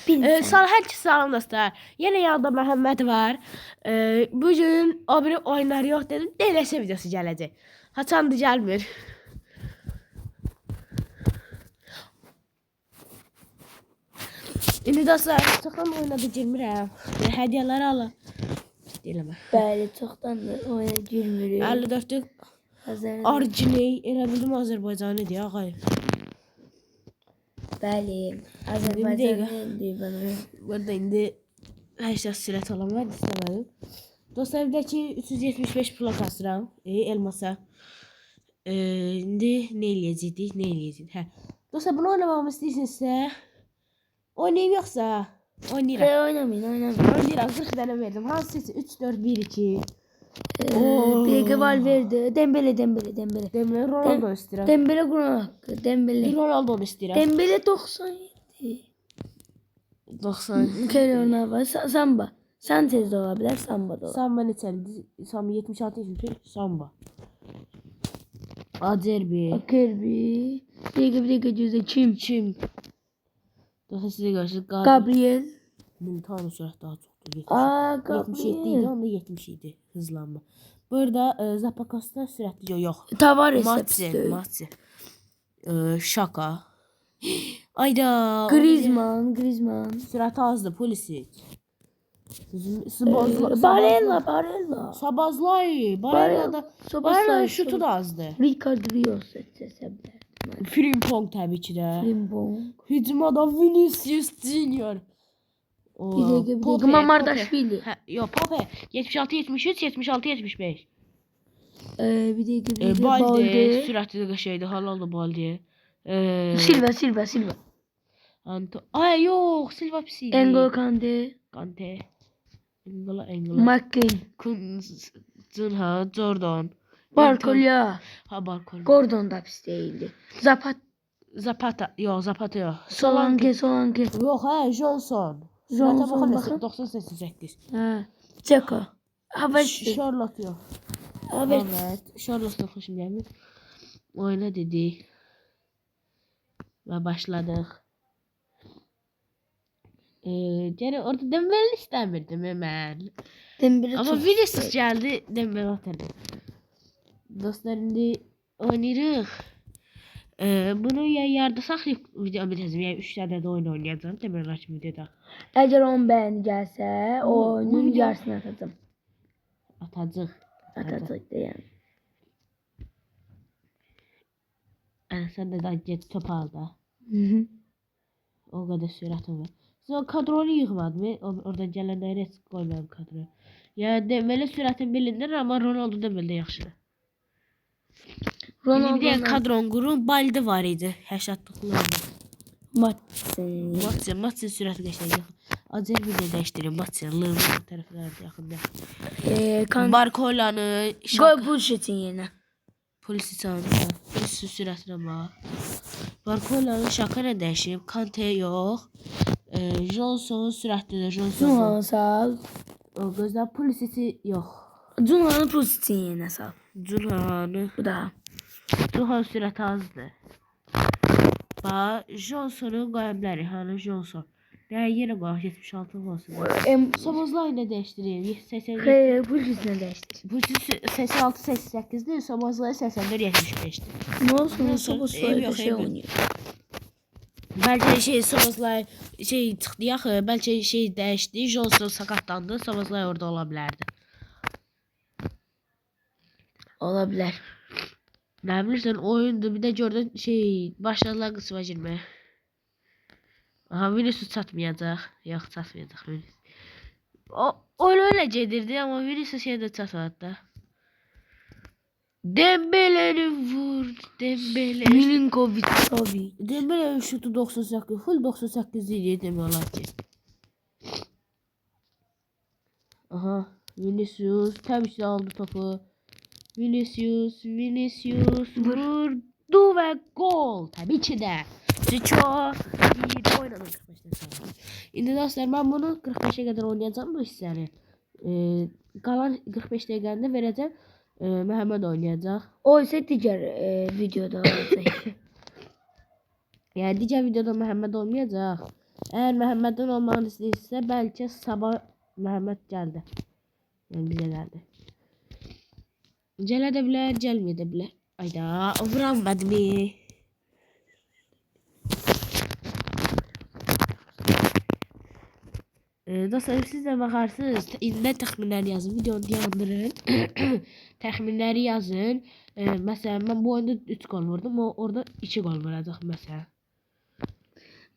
Herkese salam dostlar. Yine yanında Məhəmməd var. Bugün o biri oyunlar yok dedim. DLS videosu gelecek. Haçandı gelmir. İndi dostlar çoxdan oynadı girmirəm. Hədiyələri alın. Deyilmə. Bəli, çoxdandır oyuna girmirik. 54'lük orijinal elə bildim Azərbaycanlı deyə ağay. Bəli, Azərbaycanlı bana. Burada indi həşə sürət olan var, istəmədim. Dostlar evdəki 375 plak asıram. Elmasa. İndi nə eləyəcəyik? Hə. Dostlar bunu oynamamı istəyirsinizsə oynayayım yoxsa oynayıram. Oynamayın. Oynayıram, 40 dənə verdim. Hansısı? 3, 4, 1, 2. Diego Valverde, Dembele. Dembele Ronaldo istəyirəm. Dembele Gruno haqqı, Dembele. Ronaldo'nu istəyirəm. Dembele 97. 90. Keylor Samba. Sanchez de olabilir, Samba da olabilir. Samba neçəlidir? Samba 76 yaşında. Samba. Acerbi. Akerbi. Bir dakika cüzde kim? Daha size görüşürüz. Gabriel. Militano sürət daha çoxdur. Gabriel. 77 idi, onda 70 idi hızlanma. Burada Zapakos'ta sürətli yox. Tavares. Matsi. Şaka. Ayda. Griezmann. Sürəti azdı, Pulisic. Barella. Sabazlay. Barella şutu da azdı. Ricardo Rios seçebilirdim. Frimpong təbii ki də. Frimpong. Hücumada Vinicius Junior. Bir dakika. Mamardashvili. Yok Pope. 76-73, 76-75. Bir dakika. Balde. Sürətli də şeydi. Halaldı Balde. Silva. Ay yok. Silva pisi. N'Golo Kante. N'Golo. McCain. Zunha. Jordan. Barcola. Barcola. Gordon da pis değildi. Zapata yok. Solanke. Yok Johnson. Bakın. 98. Ha. Dzeko. Charlotte yok. Evet. Charlotte'da hoşum gelmiş. Oyna dedik. Ve başladık. Yani orada Dembele istemirdim hemen. Ama Vinicius geldi. Dembele atırdı. Dostlar indi oynayırıq. Bunu ya yardısaq video bitəcəm. Yəni 3 dənə də oyun oynayacağım. Demirlər ki videoda. Əgər 10 bəyəni gəlsə, o oyunun yarısını atacağım. Atacaq deyəm. Sən də get top al da. O qədər sürətim var. Sonra kadronu yığmadım. Oradan gələnləri heç qoymadım kadronu. Yəni Dembele sürətin bilinir, amma Ronaldo Dembele yaxşıdır. Bir de kadron qurun Balde var idi. 80'lıklarda. Matsin sürəti qəşəng. Acerbi də dəyişdirin. Matsin Lığın tərəflərdə yaxında. Barcola'nı Gol Pulisic yerinə. Pulisic sürətinə bax. Barcola'nı Şaka'na dəyişib. Kante yox. Johnson sürətlidir. Cunhan'ı sal. O gözlər Pulisic yox. Cunhan'ı Pulisic yerinə sal. Cunhan'ı. Bu da. Cunhan sürəti azdır. Bax, Johnson'un qayıbları, hani Johnson. Yenə qoyaq 76 olsun. Somozla ilə dəyişdireyim. 87. Pulisic dəyişdir. Pulisic 86-88'dir, Somozla 84-75'dir. Ne olsun, Somozla şey oynuyor. Bəlkə Somozla çıxdı yaxı, bəlkə dəyişdi, Johnson sakatlandı, Somozla orada ola bilərdi. Olabilir. Ne bilirsən oyundu, bir de gördün başladılar qısma girməyə. Aha Vinicius çatmayacaq. Yox çatmayacaq Vinicius. O öyle gedirdi ama Vinicius de çatmadı da. Dembele'ni vur. Dembele. Milinkovic tabii. Dembele'nin şutu 98. Full 98 idi demələr ki. Aha Vinicius təbii ki aldı topu. Vinicius vurdu ve gol. Tabii ki de. Çok iyi oynadım 45'ten sonra. Şimdi dostlar ben bunu 45'e kadar oynayacağım bu hissəni. Qalan 45 dəqiqəndə verəcəm. Məhəmməd oynayacaq. O isə digər videoda olacaq. Yəni digər videoda Məhəmməd olmayacaq. Eğer Məhəmmədin olmağını istəyirsə, bəlkə sabah Məhəmməd gəldi. Yəni bizə gəldi. Gələ də bilər, gəlməyə də bilər. Ayda, vuranmadımı? Dostlar, siz də baxarsınız. İndi təxminləri yazın, videonu yandırın. Təxminləri yazın. Məsələn, mən bu oyunda 3 gol vurdum, o orada 2 gol vuracaq məsələn.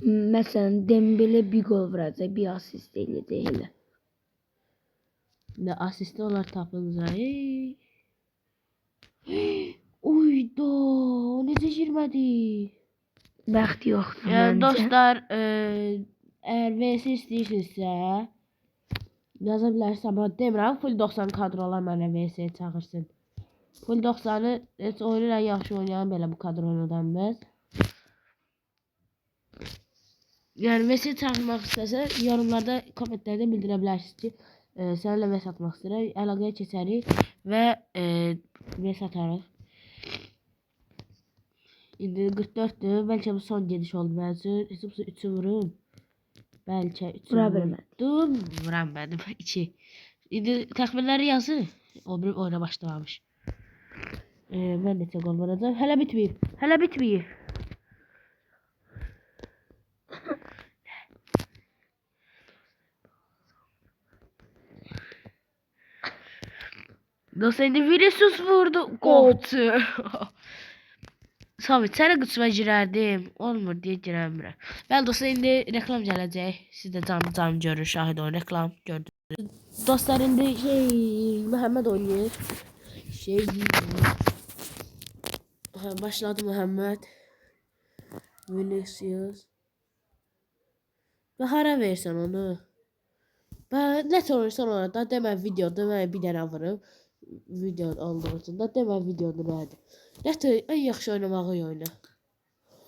Məsələn, Dembele bir gol vuracaq, bir asist eləyəcək elə. Ne asisti olar tapılacaq. Uyda, necə girmədi? Bəxt yoxdur Yəni məncə. dostlar, eğer VS istəyirsinizsə yaza bilərsiniz, amma demirəm full 90 kadrolar mənə VS çağırsın. Full 90'ı heç oyunu ən yaxşı oynayan belə bu kadrolardan biz. Yəni VS çağırmaq istəsə yorumlarda, kommentlərdə bildirə bilərsiniz ki, səninlə VS atmaq istəyirəm. Əlaqəyə keçərik və VS atarıq. İndi 44'dür. Bəlkə bu son gediş oldu mənim üçün. Heç olmasa 3'ü vurum. Bəlkə 3'ü vurdum. Vuramadım. 2. İndi təxminləri yazın. O bir oyuna başlamamış. Mən neçə gol vuracağam? Hələ bitməyib. Hələ bitməyib. Dostlar, indi Vinicius vurdu. Qolçu. Sabit, sənə qıçıma girərdim. Olmur deyə girəmirəm. Bəli dostlar, indi reklam gələcək. Siz də canlı görün, şahid olun. Reklam gördünüz. Dostlar, indi Məhəmməd oynayır. Başladı Məhəmməd. Vinicius. Və hara versən onu? Nə sorursan ona da demə videoda mən bir dənə vururum. Video olduğu üçün da demə videoda nədir. Nədir ən yaxşı oynamağı oyna.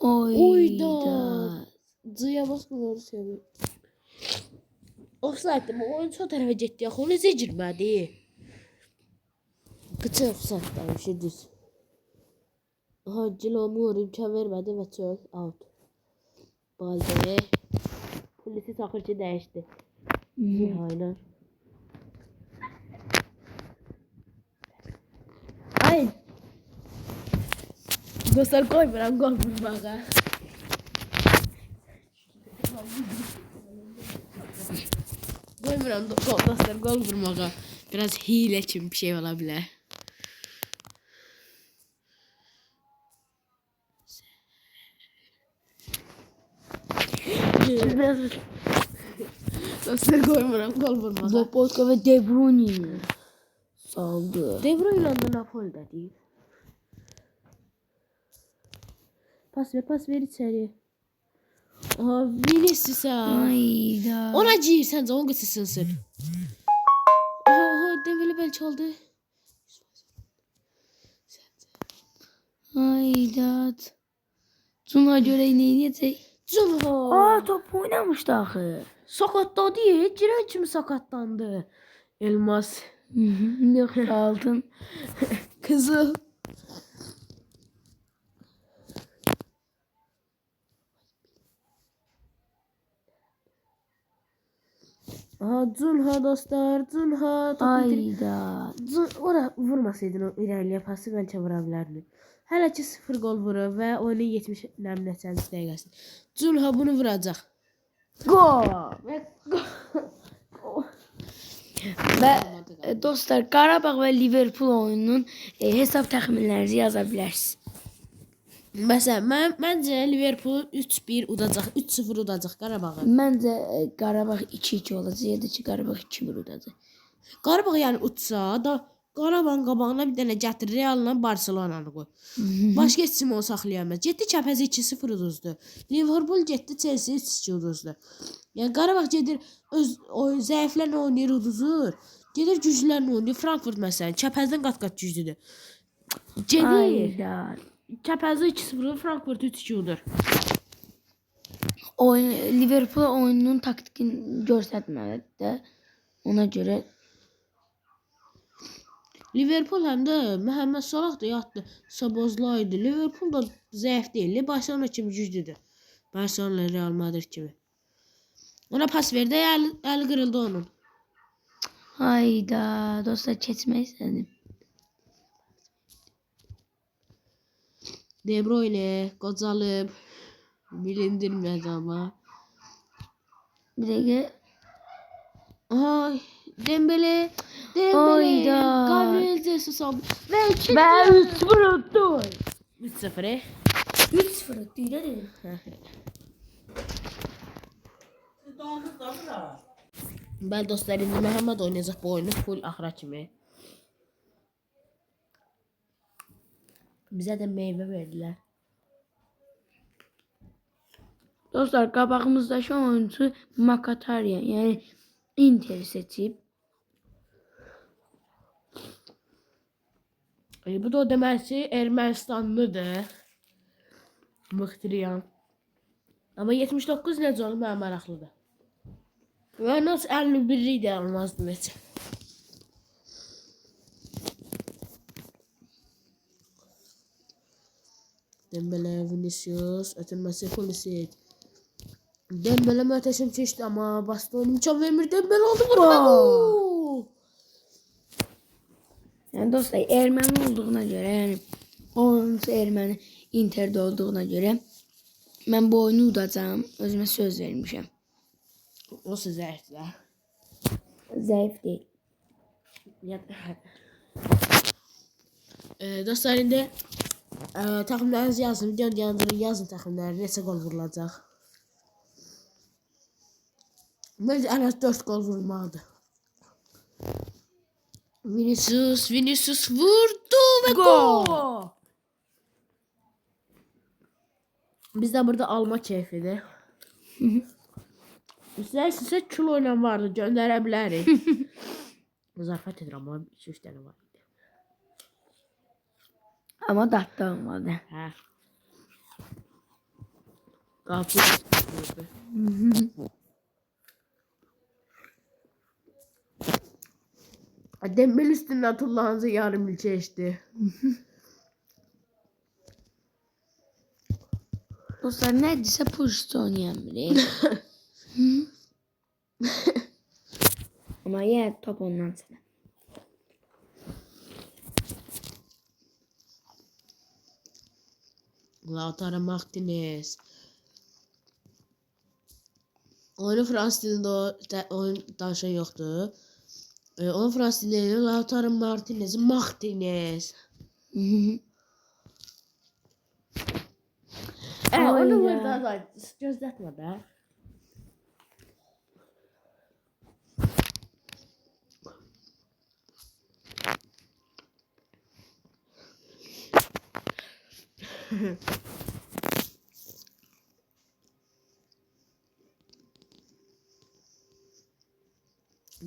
Oyda. Cıya basmıyor seni. Offside mi? Oyun son tərəfə getdi axı. O necə girmədi? Qıçı offside bir şey düz. Aha, Cilamur imkan vermədi və çöl out. Balde. Polisi Çakırçı dəyişdi. Aynen. Ay. Dostlar koymuram gol vurmağa. Koymuram dostlar gol vurmağa. Biraz hile için bir şey olabilir. Dostlar koymuram gol vurmağa. Lobotka ve De Bruyne saldı. De Bruyne da Napoli'de değil. Pas ver içeri. Aha, Vinicius'a. Ayda. Ona gir sence onun qıçısınsın. Aha, Dembele bel çaldı. Ayda. Cuna göre neyəcək? Cunha. Top oynamışdı axı. Sakatladı. Girən kimi sakatlandı. Elmas. Yox, altın. Kızıl. Aha, Cunha dostlar. Cunha. Ayda. Ora vurmasaydın o irəliyə pası bəlkə vura bilərdin. Hələ ki 0 gol vurur və oyunun 70 nəticəsi dəqiqəsi. Cunha bunu vuracaq. Gol. Və dostlar, Qarabağ və Liverpool oyununun hesab təxminlərinizi yaza bilərsiniz. Məsələn, məncə Liverpool 3-1 udacaq, 3-0 udacaq Qarabağı. Məncə Qarabağ 2-2 olacaq ya da ki Qarabağ 2-1 udacaq. Qarabağ yəni utsa da Qarabağın qabağına bir dənə gətir Real'la Barcelona'nı qoy. Başqa heç kim onu saxlaya bilməz. Getdi Kəpəzi 2-0 uduzdu. Liverpool getdi Chelsea 3-2 uduzdu. Yəni Qarabağ gedir öz zəiflərlə oynayır uduzur. Gedir güclülərlə oynayır. Frankfurt məsələn Kəpəzdən qat-qat güclüdür. Gedir. Kəpəzi 2-0, Frankfurt 3-2 udur. Liverpool oyununun taktikini göstərməlidir də. Ona görə Liverpool həm də Məhəmməd Salah da yatdı. Sabozlaydı. Liverpool da zəif deyil. Barcelona kimi güclüdür. Barcelona, Real Madrid kimi. Ona pas verdi. Eli kırıldı onun. Hayda dostlar keçmək istədim. De Bruyne qocalıp bilindirmedi ama. Bir dəqiqə. Ay Dembele. Hayda. Gabriel Jesus oldu. Ve 2 Ben 3-0 attım. 3-0. 3-0 attı dedim. Ben dostlarım Mehmet oynayacak bu oyunu full ahıra kimi. Bize de meyve verdiler. Dostlar qabağımızdakı oyuncu Mkhitaryan, yəni Inter seçib. Bu da o demek ki Ermenistanlıdır. Mkhitaryan. Ama 79 necə olub mənə maraqlıdır. Və nasıl 51 də olmazdı necə. Dembele, Vinicius, ötürməsi Pulisic. Dembele mühteşem çeşdi ama bastı onu imkan vermir. Dembele oldu burada. Yəni dostlar erməni olduğuna görə, yəni oyuncu erməni Interdə olduğuna görə mən bu oyunu udacağam. Özümə söz vermişəm. O sizə əhdə. Zəif deyil. Dostlar indi takımlarınızı yazın. Videonun yanında yazın takımları. Neçə gol vurulacaq. Bence en az 4 gol vurmalıdır. Vinicius vurdu ve gol. Biz de burada alma keyfidir. Sizə kilo ilə vardı, göndərə bilərik. Zarafat edirəm, ama 2-3 dənə var. Amma dadda olmadı. Hə. Qapı. Dembele üstüne Atullah'ınıza yarım ilçe geçti. Dostlar nədirsə pulsuz oynayamırıq. Amma yenə top ondan sonra. Lautaro Martinez. Oyunu Fransız dilinde oyun danışan yoktu. Onun Fransız dilinde Lautaro Martinez. Onu burada da gözletme be.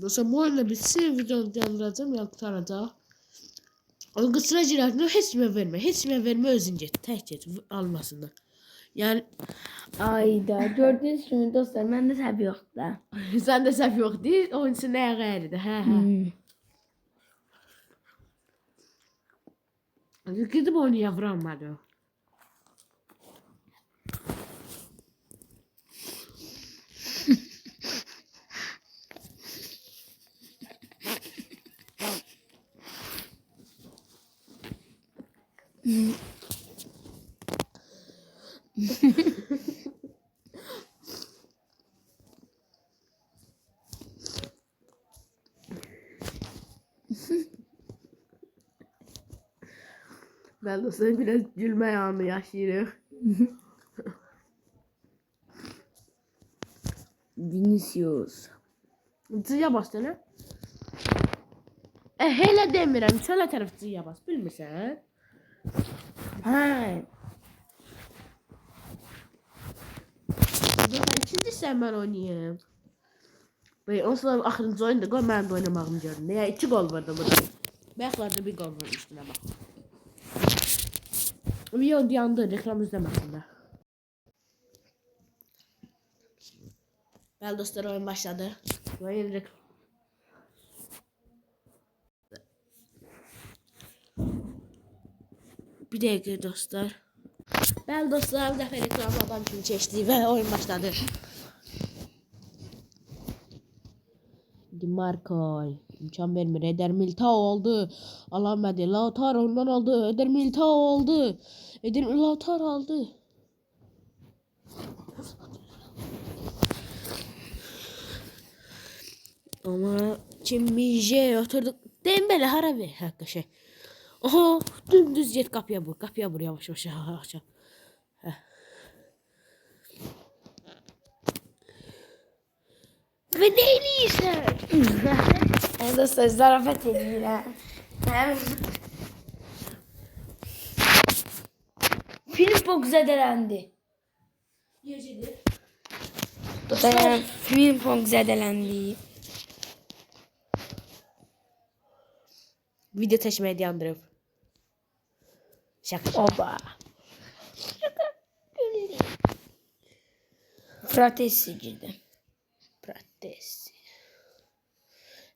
Dostlar bu oyunda bitsin videonu diyandıracağım ya kurtaracaq. O qısıra girəndə heç kimə vermə. Heç kimə vermə özün get. Tək get almasınlar. Yəni Ayda gördüğünüz kimi dostlar məndə səbi yoxdur da. səndə səhv yox deyil. Oyunçu nəyə qəyridir? Hə. Gidib oynaya vuramadı. Ben de sana biraz gülme anı yaşıyorum. Vinicius. Cıya bas dene. Hele demirəm, çölə tərəf cıya bas, bilmirsən? Hə. Dur, ikinci sən mən oynayayım. Bey, onsuz axırıncı oyunda qoy mənim də oynamağımı görün. Ya 2 gol vardı burada. Bayaqlarda 1 gol var üstünə bax. Video yandı, reklam izləməsinlər. Bəli dostlar, oyun başladı. Oyun reklam. Bir dakika dostlar. Bəli dostlar, bir dəfə reklamı adam kimi keçdik və oyun başladı. Di Marco imkan vermir. Eder Militao aldı. Alamadı. Lautaro ondan aldı. Eder Militao aldı. Eder Lautaro aldı. Ama Çimmice oturduk. Dembele harabe. Hakka şey. Oho dümdüz jet kapıya vur. Kapıya vur yavaş yavaş. Yavaş. Ve neyliyse. Yani dostlar zarafet ediyor ha. Film çok zedelendi. Gecedir. Dostlar film çok zedelendi. Video taşımaya dayandırıp. Şaka. Oba. Fratesi girdi. Prates.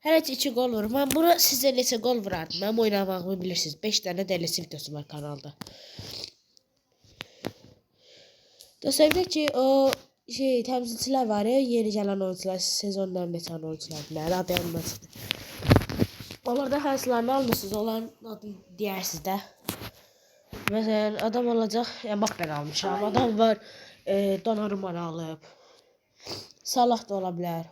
Her iki gol vurur. Ben bunu size neçə gol vurardım. Benim oynamağımı bilirsiniz. 5 tane delisi videosu var kanalda. Dostlar ki o şey temsilciler var ya yeni gelen oyuncular sezondan geçen oyuncular bile adı yanmasın. Onlarda hansılarını almışsınız olan adı diyersiniz de. Mesela adam olacak ya bak ben almışım adam var Donnarumma alıp Salah da olabilir.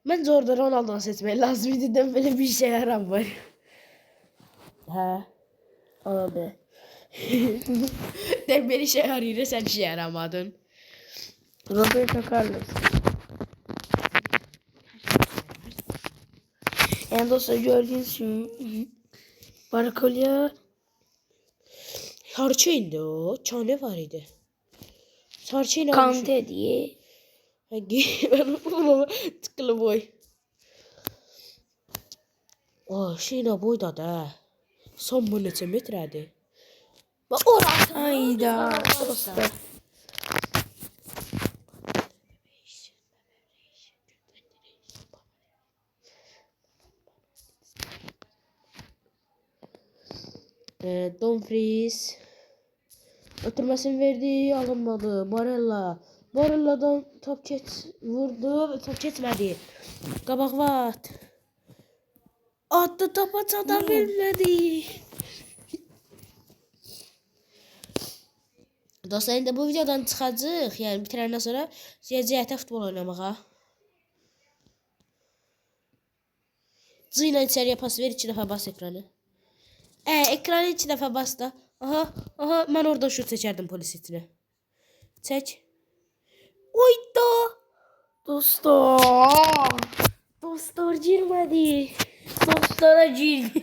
Bence orada Ronaldo'nu seçmeyi lazım idi böyle bir şey yaramıyor. He. Olabilir. Dembele işe yarıyor sen işe yaramadın. Roberto Carlos. Yani dostlar gördüğünüz gibi Barakolya Sarçı indi o. Çane var idi. Sarçı ile Kante diye. Hangi? Ben bunu tıkılı boy. Oh şeyle boyda da. Son bu neçə metrədir? Bak orası. Ayda dostlar. Dumfries. Oturmasını verdi, alınmadı. Barella. Barella'dan top vurdu ve top geçmedi. Qabaq vat. Attı topa çata bilmedi. Dostlar indi bu videodan çıxacaq. Yəni bitirəndən sonra gələcəyətə futbol oynamağa. C ilə içəriyə pas ver, 2 dəfə bas ekranı. Ekranı 2 dəfə bas da. Aha, mən orada şut çəkərdim polis itinə. Çək. Oyda. Dostlar. Dostlar girmədi. Dostlara girdi.